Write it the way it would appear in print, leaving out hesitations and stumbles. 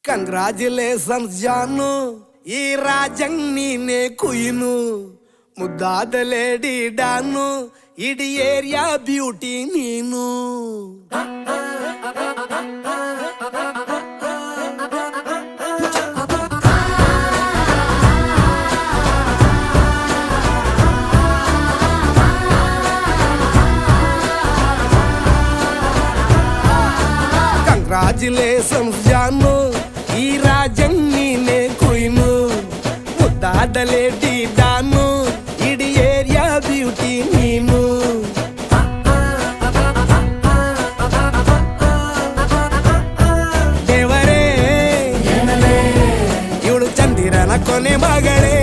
Congratulations ಜಾನು, ಈ ರಾಜಂಗ್ ನೀನೆ ಕುಯ್ನು, ಮುದ್ದಾದ ಲೇಡಿ ಡಾನು, ಇಡೀ ಏರಿಯಾ ಬ್ಯೂಟಿ ನೀನು. ಕಂಗ್ರಾಚುಲೇಷನ್ಸ್ ಜಾನು, ಈ ರಾಜಂಗ್ ನೀನೆ ಕುಯ್ನು, ಮುದ್ದಾದ ಲೇಡಿ ಡಾನು, ಇಡೀ ಏರಿಯಾ ಬ್ಯೂಟಿ ನೀನು. ದೇವರೇ ಇವಳು ಚಂದಿರನ ಕೊನೆ ಮಗಳೇ,